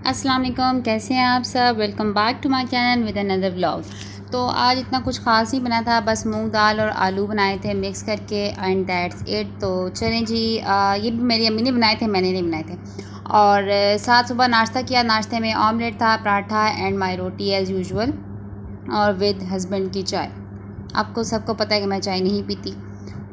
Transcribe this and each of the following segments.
अस्सलाम वालेकुम, कैसे हैं आप सब। Welcome back to my channel with another vlog. तो आज इतना कुछ ख़ास नहीं बना था, बस मूंग दाल और आलू बनाए थे मिक्स करके एंड दैट्स इट। तो चलें जी, ये भी मेरी अम्मी ने बनाए थे, मैंने नहीं बनाए थे। और साथ सुबह नाश्ता किया, नाश्ते में ऑमलेट था, paratha and my roti as usual, और विद हस्बैंड की चाय। आपको सबको पता है कि मैं चाय नहीं पीती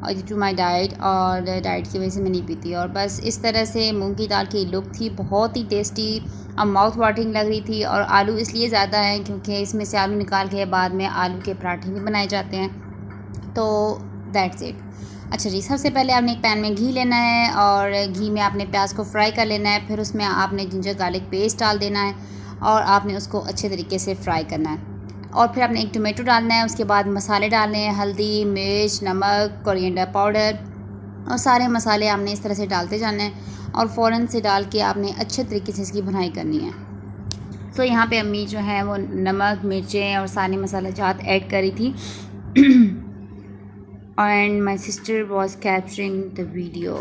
और ड्यू टू माई डाइट, और डाइट की वजह से मैं नहीं पीती। और बस इस तरह से मूंग की दाल की लुक थी, बहुत ही टेस्टी, अब माउथ वाटरिंग लग रही थी। और आलू इसलिए ज़्यादा हैं क्योंकि इसमें से आलू निकाल के बाद में आलू के पराठे भी बनाए जाते हैं। तो दैट्स इट। अच्छा जी, सबसे पहले आपने एक पैन में घी लेना है और घी में आपने प्याज को फ्राई कर लेना है। फिर उसमें आपने जिंजर गार्लिक पेस्ट डाल देना है और आपने उसको अच्छे तरीके से फ्राई करना है। और फिर आपने एक टोमेटो डालना है। उसके बाद मसाले डालने हैं, हल्दी, मिर्च, नमक, कोरिएंडर पाउडर, और सारे मसाले आपने इस तरह से डालते जाना है और फ़ौरन से डाल के आपने अच्छे तरीके से इसकी भुनाई करनी है। तो यहाँ पे अम्मी जो है वो नमक, मिर्चें और सारे मसाला जात ऐड करी थी and my sister was capturing the video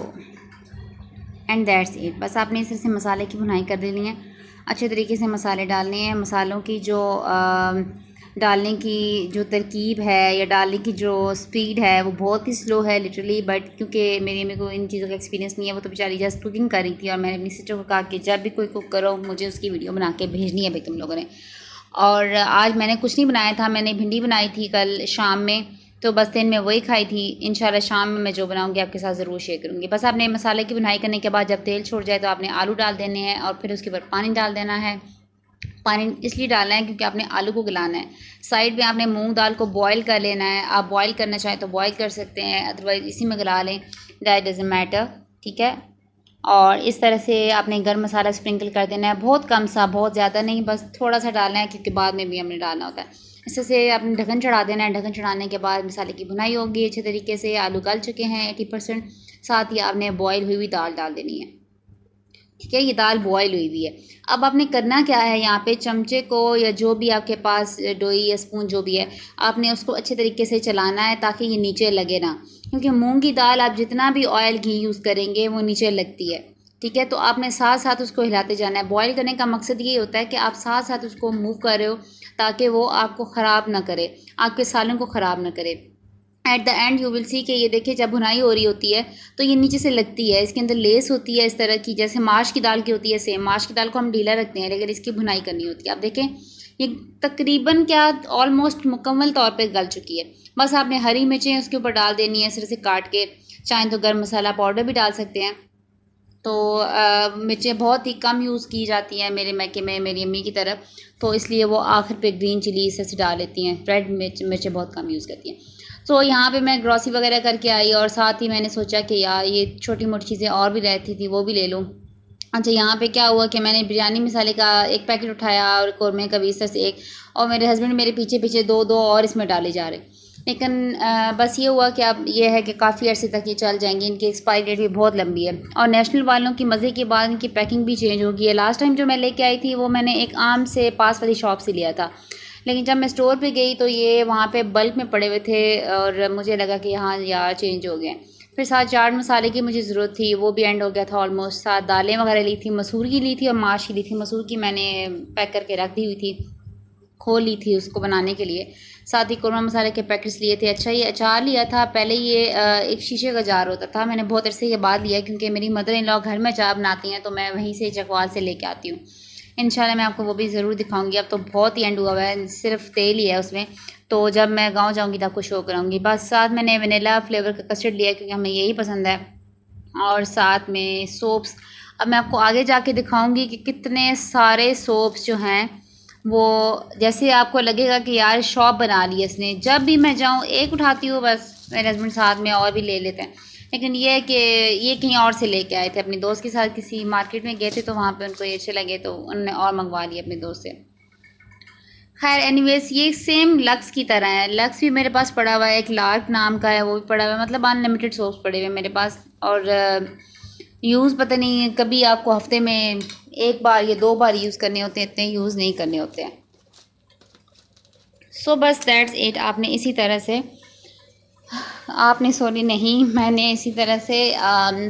and that's it. बस आपने इस तरह से मसाले की भुनाई कर देनी है, अच्छे तरीके से मसाले डालने हैं। मसालों की जो डालने की जो तरकीब है या डालने की जो स्पीड है वो बहुत ही स्लो है लिटरली, बट क्योंकि मेरे को इन चीज़ों का एक्सपीरियंस नहीं है, वो तो बेचारी जस्ट कुकिंग कर रही थी और मैंने अपनी सिस्टर को कहा कि जब भी कोई कुक करो मुझे उसकी वीडियो बना के भेजनी है भाई तुम लोगों ने। और आज मैंने कुछ नहीं बनाया था, मैंने भिंडी बनाई थी कल शाम में, तो बस दिन में वही खाई थी। इंशाल्लाह शाम में मैं जो बनाऊंगी आपके साथ ज़रूर शेयर करूँगी। बस आपने मसाले की बुनाई करने के बाद जब तेल छोड़ जाए तो आपने आलू डाल देने हैं और फिर उसके ऊपर पानी डाल देना है। पानी इसलिए डालना है क्योंकि आपने आलू को गलाना है। साइड में आपने मूंग दाल को बॉईल कर लेना है। आप बॉईल करना चाहें तो बॉईल कर सकते हैं, अदरवाइज़ इसी में गला लें, दैट डज़न्ट मैटर, ठीक है। और इस तरह से आपने गर्म मसाला स्प्रिंकल कर देना है, बहुत कम सा, बहुत ज़्यादा नहीं, बस थोड़ा सा डालना है क्योंकि बाद में भी हमने डालना होता है। इस तरह से आपने ढक्कन चढ़ा देना है। ढक्कन चढ़ाने के बाद मसाले की भुनाई होगी अच्छे तरीके से, आलू गल चुके हैं 80%। साथ ही आपने बॉयल हुई हुई दाल डाल देनी है, ठीक है। ये दाल बॉयल हुई हुई है। अब आपने करना क्या है, यहाँ पे चमचे को या जो भी आपके पास डोई या स्पून जो भी है, आपने उसको अच्छे तरीके से चलाना है ताकि ये नीचे लगे ना, क्योंकि मूंग की दाल आप जितना भी ऑयल घी यूज़ करेंगे वो नीचे लगती है, ठीक है। तो आपने साथ साथ उसको हिलाते जाना है। बॉयल करने का मकसद ये होता है कि आप साथ साथ उसको मूव कर रहे हो ताकि वो आपको ख़राब ना करे, आपके सालों को ख़राब ना करे। At the end you will see कि ये देखिए जब भुनाई हो रही होती है तो ये नीचे से लगती है, इसके अंदर लेस होती है इस तरह की, जैसे माश की दाल की होती है। सेम माश की दाल को हम ढीला रखते हैं लेकिन इसकी भुनाई करनी होती है। आप देखें ये तकरीबन क्या ऑलमोस्ट मुकम्मल तौर पे गल चुकी है। बस आपने हरी मिर्चें उसके ऊपर डाल देनी है इस तरह से काट के, चाहें तो गर्म मसाला पाउडर भी डाल सकते हैं। तो मिर्चें बहुत ही कम यूज़ की जाती हैं मेरे मैके में, मेरी अम्मी की तरफ, तो इसलिए वो आखिर पे ग्रीन चिली इस तरह से डाल लेती हैं। रेड मिर्चें बहुत कम यूज़ करती हैं। तो यहाँ पे मैं ग्रॉसरी वगैरह करके आई और साथ ही मैंने सोचा कि यार ये छोटी मोटी चीज़ें और भी रहती थी वो भी ले लूँ। अच्छा, यहाँ पे क्या हुआ कि मैंने बिरयानी मसाले का एक पैकेट उठाया और कौरमे का भी इस तरह से एक, और मेरे हस्बैंड मेरे पीछे पीछे दो दो और इसमें डाले जा रहे। लेकिन बस ये हुआ कि अब ये है कि काफ़ी अर्से तक ये चल जाएंगी, इनकी एक्सपायरी डेट भी बहुत लंबी है। और नेशनल वालों की मज़े के बाद इनकी पैकिंग भी चेंज हो गई है। लास्ट टाइम जो मैं लेके आई थी वो मैंने एक आम से पास वाली शॉप से लिया था, लेकिन जब मैं स्टोर पे गई तो ये वहाँ पे बल्क में पड़े हुए थे और मुझे लगा कि हाँ यार चेंज हो गए। फिर साथ चाट मसाले की मुझे ज़रूरत थी, वो भी एंड हो गया था ऑलमोस्ट। साथ दालें वगैरह ली थी, मसूर की ली थी और माश की ली थी। मसूर की मैंने पैक करके रख दी हुई थी, खोल ली थी उसको बनाने के लिए। साथ ही कौरमा मसाले के पैकेट्स लिए थे। अच्छा, ये अचार लिया था, पहले ये एक शीशे का जार होता था, मैंने बहुत अरसे के बाद लिया क्योंकि मेरी मदर इन लॉ घर में अचार बनाती हैं तो मैं वहीं से चकवाल से लेके आती हूँ। इंशाल्लाह मैं आपको वो भी ज़रूर दिखाऊंगी। अब तो बहुत ही एंड हुआ हुआ है, सिर्फ तेल ही है उसमें, तो जब मैं गाँव जाऊँगी तो आपको शो कराऊँगी। बस साथ मैंने वनीला फ्लेवर का कस्टर्ड लिया क्योंकि हमें यही पसंद है, और साथ में सोप्स। अब मैं आपको आगे जाके दिखाऊंगी कि कितने सारे सोप्स जो हैं वो, जैसे आपको लगेगा कि यार शॉप बना ली है इसने। जब भी मैं जाऊँ एक उठाती हूँ, बस मेरे हस्बैंड साथ में और भी ले लेते हैं। लेकिन ये है कि ये कहीं और से लेके आए थे, अपनी दोस्त के साथ किसी मार्केट में गए थे तो वहाँ पे उनको ये अच्छे लगे तो उन्होंने और मंगवा लिए अपने दोस्त से। खैर एनीवेज, ये सेम लक्स की तरह है। लक्स भी मेरे पास पड़ा हुआ है, एक लार्क नाम का है वो भी पड़ा हुआ है, मतलब अनलिमिटेड सोप्स पड़े हुए हैं मेरे पास। और यूज़ पता नहीं, कभी आपको हफ्ते में एक बार या दो बार यूज़ करने होते हैं, इतने यूज़ नहीं करने होते हैं। सो बस दैट्स इट। आपने इसी तरह से आपने सॉरी नहीं, मैंने इसी तरह से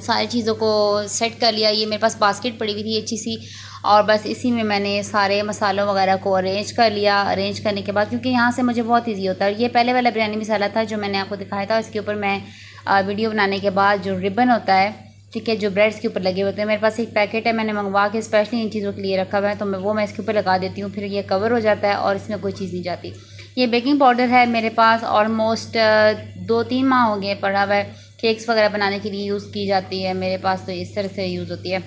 सारी चीज़ों को सेट कर लिया। ये मेरे पास बास्केट पड़ी हुई थी अच्छी सी, और बस इसी में मैंने सारे मसालों वगैरह को अरेंज कर लिया। अरेंज करने के बाद, क्योंकि यहाँ से मुझे बहुत इजी होता है, ये पहले वाला बिरयानी मसाला था जो मैंने आपको दिखाया था। इसके ऊपर मैं वीडियो बनाने के बाद जो रिबन होता है, ठीक है, जो ब्रेड्स के ऊपर लगे होते हैं, मेरे पास एक पैकेट है, मैंने मंगवा के स्पेशली इन चीज़ों के लिए रखा हुआ है, तो मैं इसके ऊपर लगा देती हूँ, फिर ये कवर हो जाता है और इसमें कोई चीज़ नहीं जाती। ये बेकिंग पाउडर है मेरे पास ऑलमोस्ट 2-3 माह हो गए पड़ा हुआ है। केक्स वगैरह बनाने के लिए यूज़ की जाती है मेरे पास, तो इस तरह से यूज़ होती है।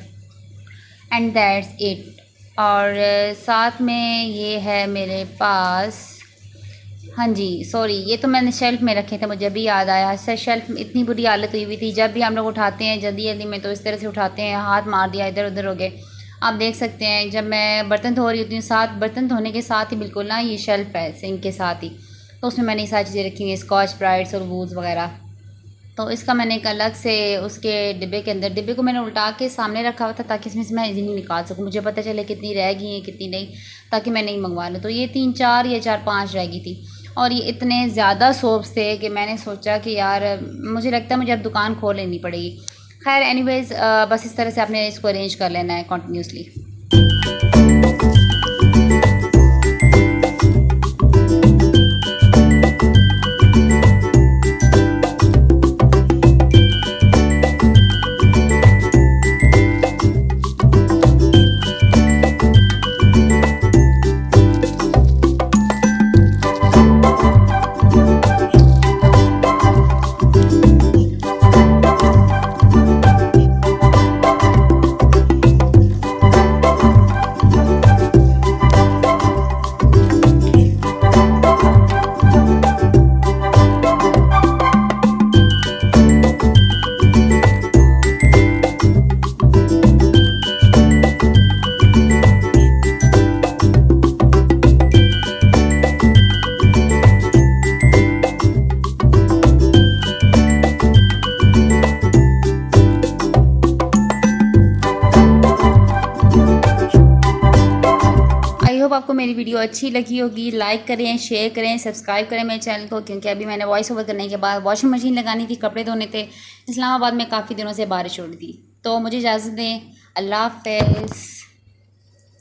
And that's it. और साथ में ये है मेरे पास, हाँ जी सॉरी, ये तो मैंने शेल्फ़ में रखे थे, मुझे अभी याद आया। सर शेल्फ़ में इतनी बुरी हालत हुई थी, जब भी हम लोग उठाते हैं जल्दी जल्दी में तो इस तरह से उठाते हैं, हाथ मार दिया, इधर उधर हो गए। आप देख सकते हैं जब मैं बर्तन धो रही होती हूँ, साथ बर्तन धोने के साथ ही बिल्कुल ना ये शेल्फ़ है सिंक के साथ ही, तो उसमें मैंने ये सारी चीज़ें रखी हुई हैं, स्कॉच ब्राइट्स और वूज़ वगैरह। तो इसका मैंने एक अलग से उसके डिब्बे के अंदर, डिब्बे को मैंने उल्टा के सामने रखा हुआ था ताकि इसमें से मैं इजीली निकाल सकूँ, मुझे पता चले कितनी रह गई हैं कितनी नहीं, ताकि मैं नहीं मंगवा लूँ। तो ये 3-4 या 4-5 रह गई थी, और ये इतने ज़्यादा सोप्स थे कि मैंने सोचा कि यार मुझे लगता है मुझे अब दुकान खोल लेनी पड़ेगी। खैर एनीवेज़, बस इस तरह से आपने इसको अरेंज कर लेना है कंटिन्यूसली। आई होप आपको मेरी वीडियो अच्छी लगी होगी। लाइक करें, शेयर करें, सब्सक्राइब करें मेरे चैनल को, क्योंकि अभी मैंने वॉइस ओवर करने के बाद वॉशिंग मशीन लगानी थी, कपड़े धोने थे। इस्लामाबाद में काफ़ी दिनों से बारिश हो रही थी, तो मुझे इजाज़त दें। अल्लाह हाफ़िज़।